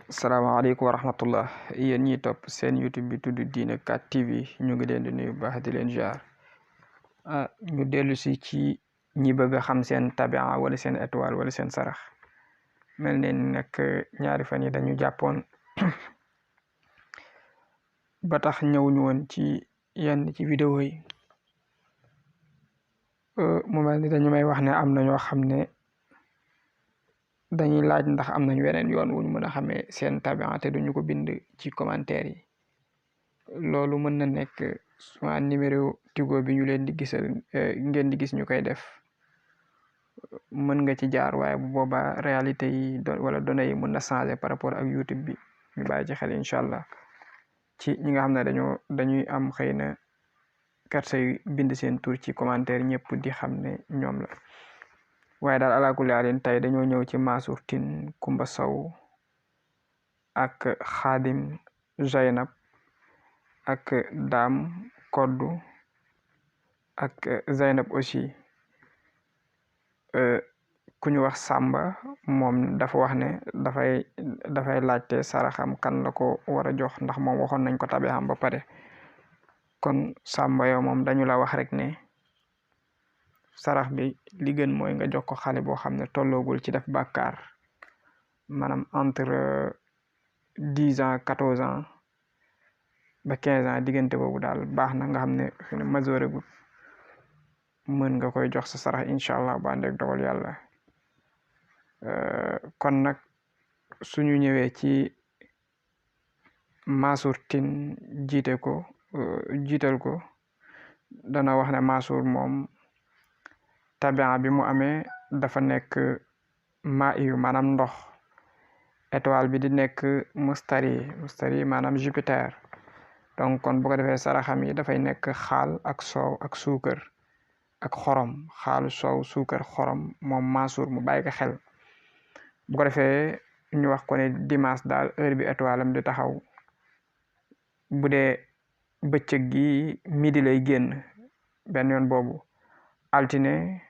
salaamaaleykum wa rahmatullah yéen ñi topp seen YouTube bi tudd Diine 4 TV ñu ngi leen di nuyu baax di leen jaar ñu dellu si ci ñi bëgg a xam seen tabia wala seen étoile wala seen sarax mel ne nag ñaari fan yi dañu jàppoon ba tax ñëwuñu woon ci yenn ci vidéo yi mu mel ni dañu may wax ne am na ñoo xam ne dañuy laaj ndax am nañ weneen yoon wuñ mën a xamee seen tabia te duñu ko bind ci commentaire yi loolu mën na nekk soit numéro Tigo bi ñu leen di gisal ngeen di gis ñu koy def mën nga ci jaar waaye bu boobaa réalité yi wala données yi mën na changer par rapport ak YouTube bi ñu bàyyi ci xel incha allah ci ñi nga xam ne dañuy am xëy na karsay bind seen tur ci commentaire ñëpp di xam ne ñoom la waaye daal alaakulli alin tey dañoo ñëw ci Mansour Tine Kumba Sow ak Xaadim Zaynab ak Daam Koddu ak Zaynab aussi ku ñu wax Samba moom dafa wax ne dafay laajte saraxam kan la ko war a jox ndax moom waxoon nañ ko tabeexam ba pare kon Samba yow moom dañu la wax rek ne sarax bi li gën mooy nga jox ko xale boo xam ne tolloogul ci def bàkkaar maanaam entre 10 ans 14 ans ba 15 ans diggante boobu daal baax na nga xam ne fi ne majeur gu mën nga koy jox sa sarax incha allah ba àndeeg dogal yàlla kon nag suñu ñëwee ci Mansour Tine jiital ko dana wax ne Mansour moom tabia bi mu amee dafa nekk maa yu maanaam ndox étoile bi di nekk mustari maanaam Jupiter donc kon bu ko defee saraxam yi dafay nekk xaal ak soow ak suukar ak xorom xaalu soow suukar xorom moom Mansour mu bàyyi ko xel bu ko defee ñu wax ko ne dimanche daal heure bi étoile am di taxaw bu dee bëccëg gi midi lay génn benn yoon boobu altine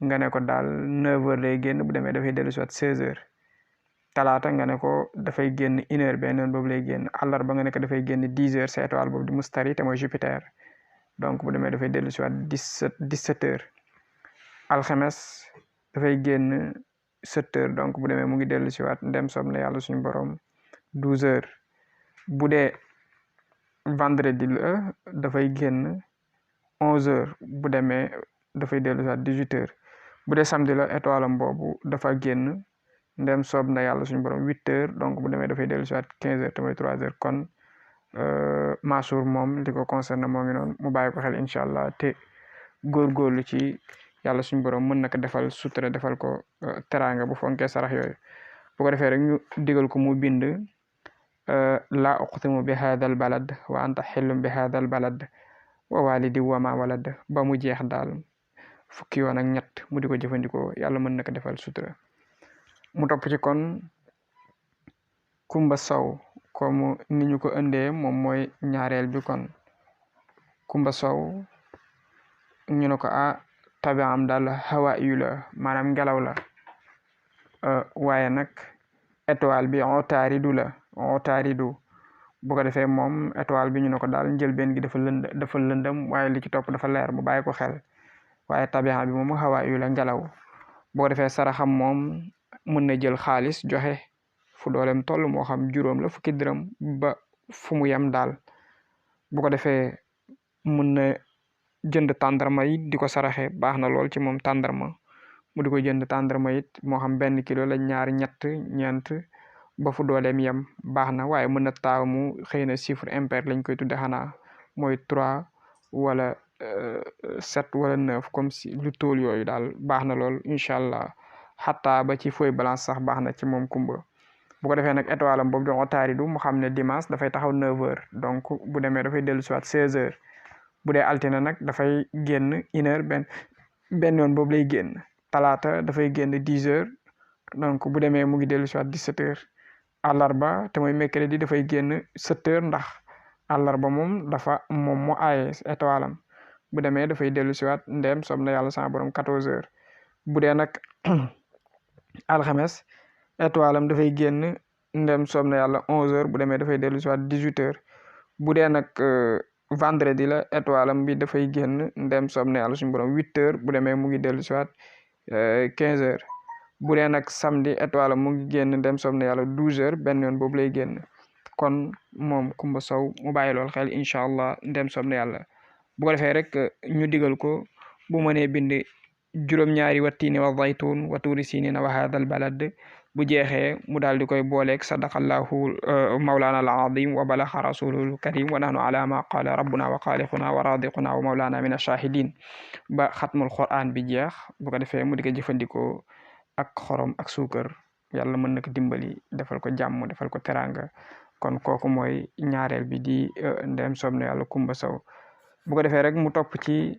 nga ne ko daal 9h lay génn bu demee dafay dellu si waat 16h talaata nga ne ko dafay génn 1h benn yoon boobu lay génn àllarba nga ne ko dafay génn 10h sa étoile boobu di mustari te mooy Jupiter donc bu demee dafay dellu si waat 17h alxames dafay génn 7h donc bu demee mu ngi dellu si waat ndem soob na yàlla suñu borom 12h bu dee vendredi la dafay génn 11h bu demee dafay dellu si waat 18h bu dee samedi la étoile am boobu dafa génn ndem soob na yàlla suñu borom 8h donc bu demee dafay dellu si waat 15h te mooy 3h kon Mansour moom li ko concerné moo ngi noonu mu bàyyi ko xel incha allah te góorgóorlu ci yàlla suñu borom mën na ko defal sutura defal ko teraanga bu fonkee sarax yooyu bu ko defee rek ñu digal ko mu bind laa uqsimu bi haadal balad wa anta xillum bi haadal balad wa walidi wa ma walad ba mu jeex daal fukki yoon ak ñett mu di ko jëfandikoo yàlla mën na ko defal sutura mu topp ci kon Kumba Sow comme ni ñu ko indee moom mooy ñaareel bi kon Kumba Sow ñu ne ko tabiam daal hawa yu la maanaam ngelaw la waaye nag étoile bi otaaridu bu ko defee moom étoile bi ñu ne ko daal njëlbeen gi dafa lëndëm waaye li ci topp dafa leer mu bàyyi ko xel waaye tabia bi moom hawa yu la ngelaw bu ko defee saraxam moom mën na jël xaalis joxe fu dooleem toll moo xam juróom la fukki dërëm ba fu mu yem daal bu ko defee mën na jënd tàndarma yi di ko saraxe baax na lool ci moom tàndarma mu di ko jënd tàndarma it moo xam 1 kilo la ñaari ñett ñeent ba fu dooleem yem baax na waaye mën na taamu xëy na chiffre impair lañ koy tudde xanaa mooy 3 wala 7 wala 9 comme si lu tool yooyu daal baax na lool incha allah xataa ba ci feuille balance sax baax na ci moom kumba bu ko defee nag étoile am boobu di otaaridu mu xam ne dimanche dafay taxaw 9h donc bu demee dafay dellu si waat 16h bu dee altine nag dafay génn 1h benn yoon boobu lay génn talaata dafay génn 10h donc bu demee mu ngi dellu si waat 17h àllarba te mooy mercredi dafay génn 7h ndax àllarba moom mu aaye étoile am bu demee dafay dellu si waat ndem soob na yàlla sama borom 14h bu dee nag alxames étoile am dafay génn ndem soob na yàlla 11h bu demee dafay dellu si waat 18h bu dee nag vendredi la étoile am bi dafay génn ndem soob na yàlla suñu borom 8h bu demee mu ngi dellu si waat 15h bu dee nag samedi étoile am mu ngi génn ndem soob na yàlla 12h benn yoon boobu lay génn kon moom Kumba Sow mu bàyyi lool xel incha allah ndem soob na yàlla bu ko defee rek ñu digal ko bu mënee bind juróom-ñaari wattiini wa zaytuun wa tuuri siniina wa haadal balad bu jeexee mu daal di koy booleeg sadaqallahu mawlana al azim wa balaxa rasulul karim wa nahnu ala ma qala rabbuna wa xaaliquna wa radiquna wa mawlana min ashahidin ba xatmul quran bi jeex bu ko defee mu di ko jëfandikoo ak xorom ak suukar yàlla mën na ko dimbali defal ko jàmm defal ko teranga kon kooku mooy ñaareel bi di ndem soob na yàlla Kumba Sow bu ko defee rek mu topp ci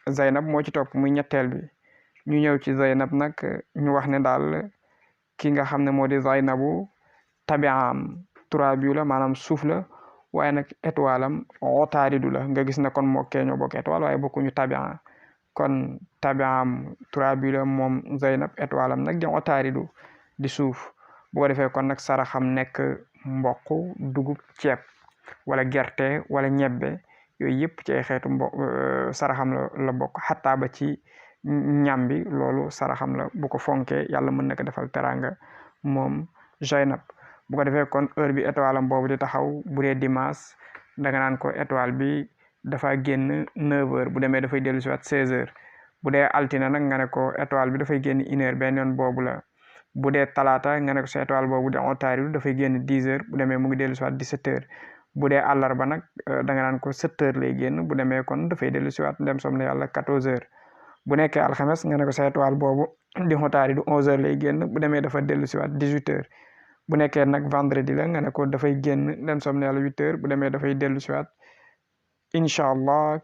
Zaynab moo ci topp muy ñetteel bi ñu ñëw ci Zaynab nag ñu wax ne daal ki nga xam ne moo di Zaynabu tabiam turabiyu la maanaam suuf la waaye nag étoile am otaaridu la nga gis ne kon moo keeñoo bokk étoile waaye bokkuñu tabiam kon tabiam turabiyu la moom Zaynab étoile am nag di otaaridu di suuf bu ko defee kon nag saraxam nekk mboq dugub ceeb wala gerte wala ñebbe yooyu yëpp ci ay xeetu saraxam la bokk xataa ba ci ñam bi loolu saraxam la bu ko fonkee yàlla mën na ko defal teranga moom Zaynab bu ko defee kon heure bi étoile am boobu di taxaw bu dee dimanche danga naan ko étoile bi dafa génn 9h bu demee dafay dellu si waat 16h bu dee altine nag nga ne ko étoile bi dafay génn 1h benn yoon boobu la bu dee talaata nga ne ko sa étoile boobu di otaaridu dafay génn 10h bu demee mu ngi dellu si waat 17h bu dee àllarba nag danga naan ko 7h lay génn bu demee kon dafay dellu si waat ndem som ne yàlla 14h bu nekkee alxames nga ne ko sa étoile boobu di otaaridu 11h lay génn bu demee dafa dellu si waat 18h bu nekkee nag vendredi la nga ne ko dafay génn ndem som ne yàlla 8h bu demee dafay dellu si waat incha allah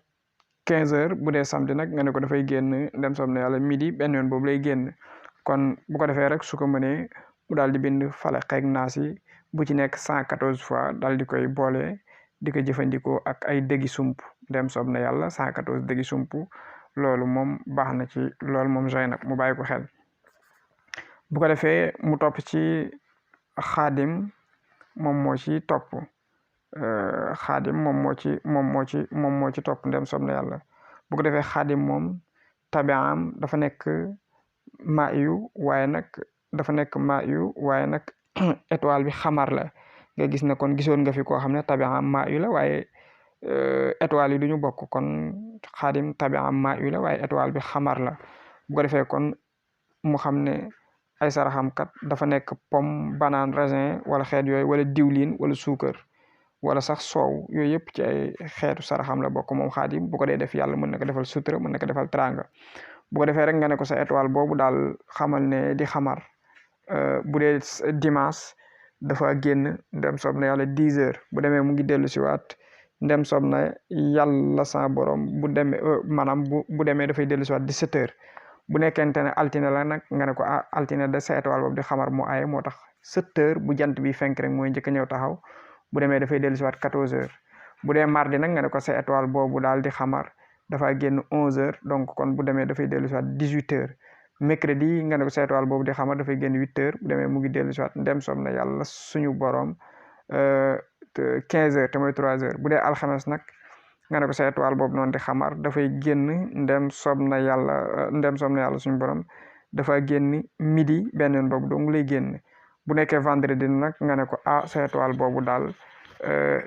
15h bu dee samedi nag nga ne ko dafay génn ndem som ne yàlla midi benn yoon boobu lay génn kon bu ko defee rek su ko mënee mu daal di bind falaq ak naas yi bu ci nekk 114 fois daal di koy boole di ko jëfandikoo ak ay dëggi sump ndem soob na yàlla 114 dëggi sump loolu moom baax na ci loolu moom Zaynab mu bàyyi ko xel bu ko defee mu topp ci xaadim moom moo ci topp xaadim moom moo ci topp ndem soob na yàlla bu ko defee xaadim moom tabiam dafa nekk ma yu waaye nag étoile bi xamar la nga gis ne kon gisoon nga fi koo xam ne tabiam ma yu la waaye étoile yi duñu bokk kon xaadim tabiam ma yu la waaye étoile bi xamar la bu ko defee kon mu xam ne ay saraxam kat dafa nekk pomme banane raisin wala xeet yooyu wala diwlin wala suukar wala sax soow yooyu yëpp ci ay xeetu saraxam la bokk moom xaadim bu ko dee def yàlla mën na ko defal sutura mën na ko defal tranga bu ko defee rek nga ne ko sa étoile boobu daal xamal ne di xamar bu dee dimanche dafa génn ndem soob na yàlla 10h bu demee mu ngi dellu si waat ndem soob na yàlla sa borom bu demee maanaam bu demee dafay dellu si waat 17h bu nekkente ne altine la nag nga ne ko altine de sa étoile boobu di xamar moo aye moo tax 7h bu jant bi fenk rek mooy njëkk a ñëw taxaw bu demee dafay dellu si waat 14h bu dee mardi nag nga ne ko sa étoile boobu daal di xamar dafa génn 11h donc kon bu demee dafay dellu si waat 18h mercredi nga ne ko sa étoile boobu di xamar dafay génn 8h bu demee mu ngi dellu si waat ndem soob na yàlla suñu borom 15h te mooy 3h bu dee alxames nag nga ne ko sa étoile boobu noonu di xamar dafay génn ndem soob na yàlla suñu borom dafa génn midi benn yoon boobu donc lay génn bu nekkee vendredi nag nga ne ko sa étoile boobu daal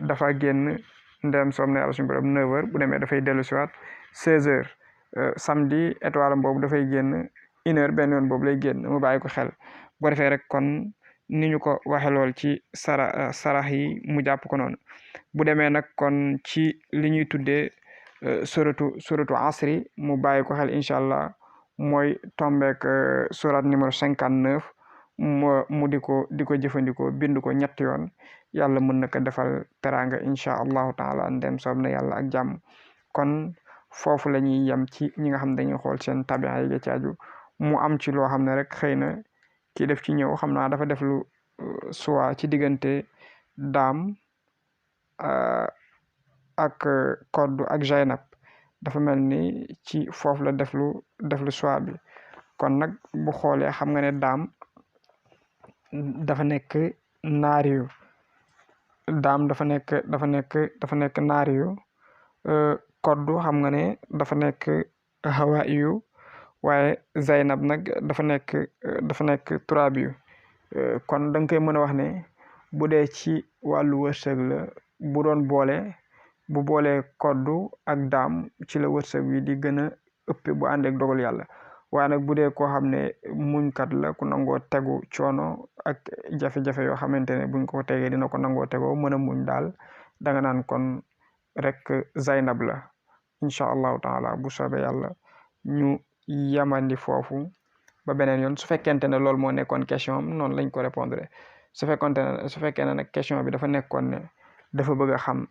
dafa génn ndem soob na yàlla suñu borom 9h bu demee dafay dellu si waat 16h samedi étoile am boobu dafay génn 1h benn yoon boobu lay génn mu bàyyi ko xel bu ko defee rek kon ni ñu ko waxe lool ci sarax yi mu jàpp ko noonu bu demee nag kon ci li ñuy tuddee suratu asri mu bàyyi ko xel incha allah mooy tombeek surat numéro 59 mu di ko jëfandikoo bind ko ñetti yoon yàlla mën na ko defal teranga incha allahu taala ndem soob na yàlla ak jàmm kon foofu la ñuy yem ci ñi nga xam ne dañuy xool seen tabia yi ci aju mu am ci loo xam ne rek xëy na kii def ci ñëw xam naa dafa def lu soit ci diggante daam ak koddu ak Zaynab dafa mel ni ci foofu la def lu soit bi kon nag bu xoolee xam nga ne daam dafa nekk naariyu daam dafa nekk naariyu koddu xam nga ne dafa nekk hawaiyu waaye Zaynab nag dafa nekk turabiyu kon da nga koy mën a wax ne bu dee ci wàllu wërsëg la bu doon bu boolee koddu ak daam ci la wërsëg wi di gën a ëpp bu ànd ak dogal yàlla waaye nag bu dee koo xam ne muñkat la ku nangoo tegu coono ak jafe-jafe yoo xamante ne buñ ko tegee dina ko nangoo tegoo mën a muñ daal danga naan kon rek Zaynab la incha allahu taala bu soobee yàlla ñu yamandi foofu ba beneen yoon su fekkente ne loolu moo nekkoon question am noonu lañ ko répondre su fekkee ne nag question bi dafa nekkoon ne dafa bëgg a xam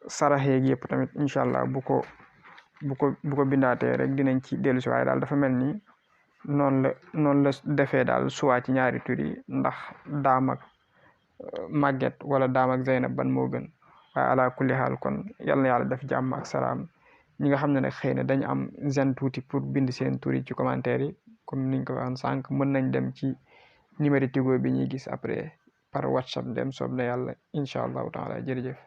sarax yeeg yëpp tamit incha allah bu ko bindaatee rek dinañ ci dellu si waaye daal dafa mel ni noonu la defee daal suwaa ci ñaari tur yi ndax daam ak Maguette wala daam ak Zeynab ban moo gën waaye ala kulli xaal kon yal na yàlla def jàmm ak salaam ñi nga xam ne nag xëy na dañu am gêne tuuti pour bind seen tur yi ci commentaire yi comme niñ ko waxoon sànq mën nañ dem ci numéro Tigo bi ñuy gis après par WhatsApp dem soob na yàlla incha allahu taala jërëjëf